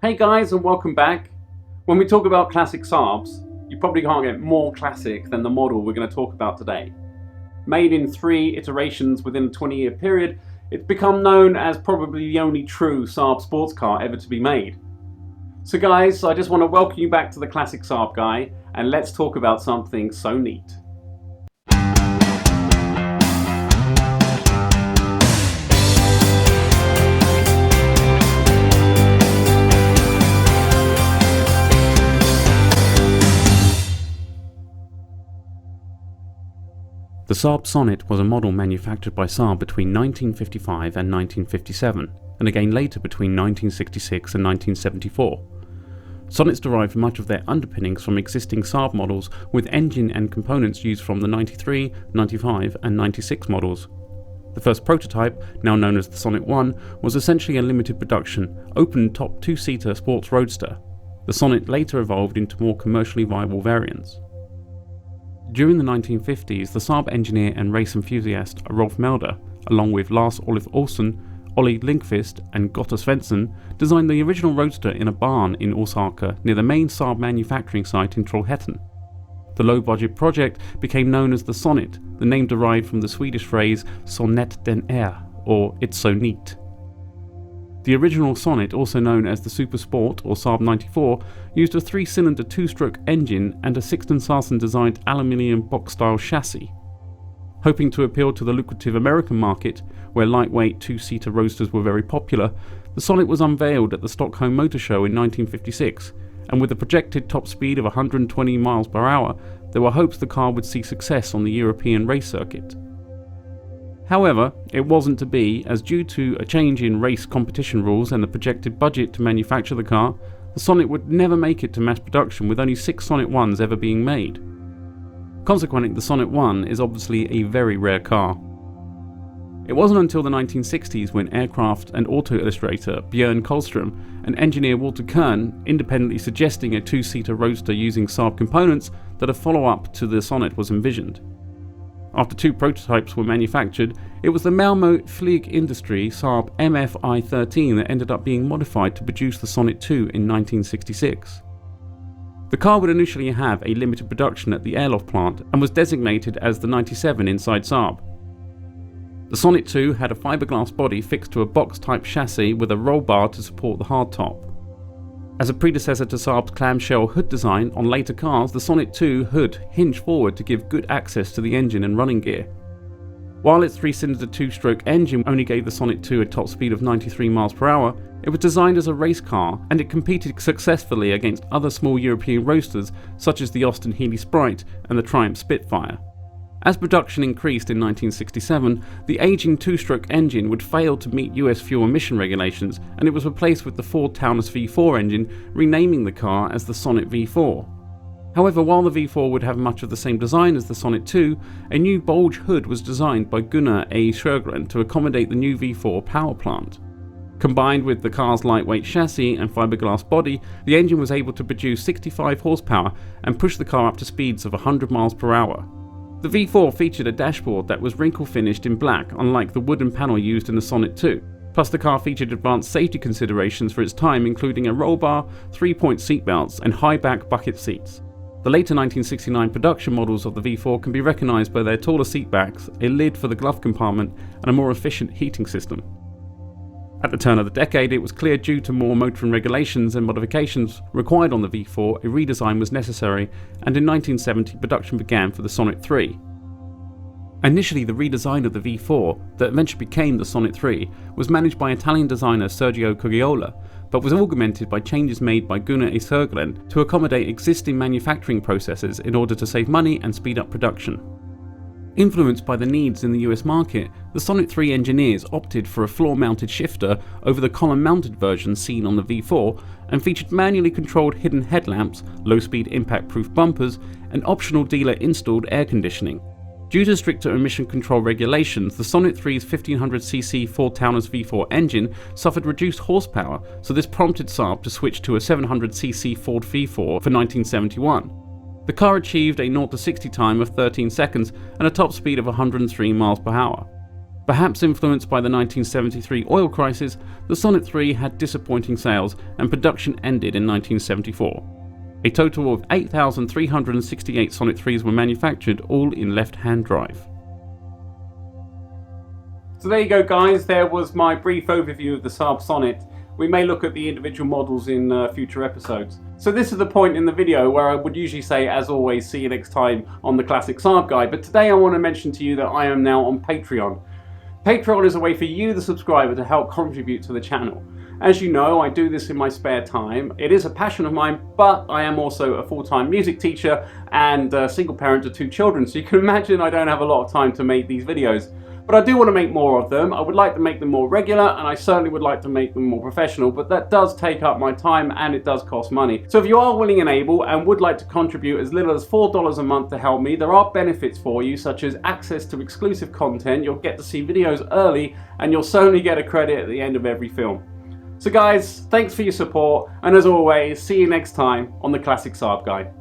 Hey guys, and welcome back. When we talk about classic Saabs, you probably can't get more classic than the model we're going to talk about today. Made in 3 iterations within a 20-year period, it's become known as probably the only true Saab sports car ever to be made. So guys, I just want to welcome you back to the Classic Saab Guy, and let's talk about something so neat. The Saab Sonnet was a model manufactured by Saab between 1955 and 1957, and again later between 1966 and 1974. Sonnets derived much of their underpinnings from existing Saab models, with engine and components used from the 93, 95 and 96 models. The first prototype, now known as the Sonnet 1, was essentially a limited production, open-top 2-seater sports roadster. The Sonnet later evolved into more commercially viable variants. During the 1950s, the Saab engineer and race enthusiast Rolf Melder, along with Lars Oluf Olsen, Olli Lindqvist and Gotta Svensson, designed the original roadster in a barn in Osaka near the main Saab manufacturing site in Trollhättan. The low-budget project became known as the Sonnet, the name derived from the Swedish phrase "Sonnet den är," or "it's so neat." The original Sonnet, also known as the Super Sport or Saab 94, used a 3-cylinder 2-stroke engine and a Sixten-Sarsen designed aluminium box-style chassis. Hoping to appeal to the lucrative American market, where lightweight 2-seater roadsters were very popular, the Sonnet was unveiled at the Stockholm Motor Show in 1956, and with a projected top speed of 120 miles per hour, there were hopes the car would see success on the European race circuit. However, it wasn't to be, as due to a change in race competition rules and the projected budget to manufacture the car, the Sonnet would never make it to mass production, with only 6 Sonnet 1s ever being made. Consequently, the Sonnet 1 is obviously a very rare car. It wasn't until the 1960s when aircraft and auto illustrator Björn Kohlström and engineer Walter Kern independently suggesting a 2-seater roadster using Saab components that a follow-up to the Sonnet was envisioned. After 2 prototypes were manufactured, it was the Malmö Flygindustri Saab MFI-13 that ended up being modified to produce the Sonnet 2 in 1966. The car would initially have a limited production at the Airloft plant and was designated as the 97 inside Saab. The Sonnet 2 had a fiberglass body fixed to a box-type chassis with a roll bar to support the hardtop. As a predecessor to Saab's clamshell hood design, on later cars the Sonnet 2 hood hinged forward to give good access to the engine and running gear. While its 3-cylinder 2-stroke engine only gave the Sonnet 2 a top speed of 93 miles per hour, it was designed as a race car, and it competed successfully against other small European roadsters such as the Austin Healey Sprite and the Triumph Spitfire. As production increased in 1967, the aging 2-stroke engine would fail to meet US fuel emission regulations, and it was replaced with the Ford Taunus V4 engine, renaming the car as the Sonnet V4. However, while the V4 would have much of the same design as the Sonnet 2, a new bulge hood was designed by Gunnar A. Sjögren to accommodate the new V4 power plant. Combined with the car's lightweight chassis and fiberglass body, the engine was able to produce 65 horsepower and push the car up to speeds of 100 miles per hour. The V4 featured a dashboard that was wrinkle finished in black, unlike the wooden panel used in the Sonnet 2. Plus, the car featured advanced safety considerations for its time, including a roll bar, 3-point seatbelts and high-back bucket seats. The later 1969 production models of the V4 can be recognised by their taller seatbacks, a lid for the glove compartment and a more efficient heating system. At the turn of the decade, it was clear due to more motoring regulations and modifications required on the V4, a redesign was necessary, and in 1970 production began for the Sonnet 3. Initially, the redesign of the V4, that eventually became the Sonnet 3, was managed by Italian designer Sergio Cogliola, but was augmented by changes made by Gunnar A. Sjögren to accommodate existing manufacturing processes in order to save money and speed up production. Influenced by the needs in the US market, the Sonnet 3 engineers opted for a floor-mounted shifter over the column-mounted version seen on the V4, and featured manually controlled hidden headlamps, low-speed impact-proof bumpers, and optional dealer-installed air conditioning. Due to stricter emission control regulations, the Sonnet 3's 1500cc Ford Taunus V4 engine suffered reduced horsepower, so this prompted Saab to switch to a 700cc Ford V4 for 1971. The car achieved a 0 to 60 time of 13 seconds and a top speed of 103 miles per hour. Perhaps influenced by the 1973 oil crisis, the Sonnet 3 had disappointing sales and production ended in 1974. A total of 8,368 Sonnet 3s were manufactured, all in left-hand drive. So there you go guys, there was my brief overview of the Saab Sonnet. We may look at the individual models in future episodes. So this is the point in the video where I would usually say, as always, see you next time on the Classic Saab Guide, but today I want to mention to you that I am now on Patreon. Patreon is a way for you, the subscriber, to help contribute to the channel. As you know, I do this in my spare time. It is a passion of mine, but I am also a full-time music teacher and a single parent of 2 children, so you can imagine I don't have a lot of time to make these videos. But I do want to make more of them. I would like to make them more regular, and I certainly would like to make them more professional, but that does take up my time and it does cost money. So if you are willing and able and would like to contribute as little as $4 a month to help me, there are benefits for you, such as access to exclusive content. You'll get to see videos early, and you'll certainly get a credit at the end of every film. So guys, thanks for your support, and as always, see you next time on the Classic Saab Guide.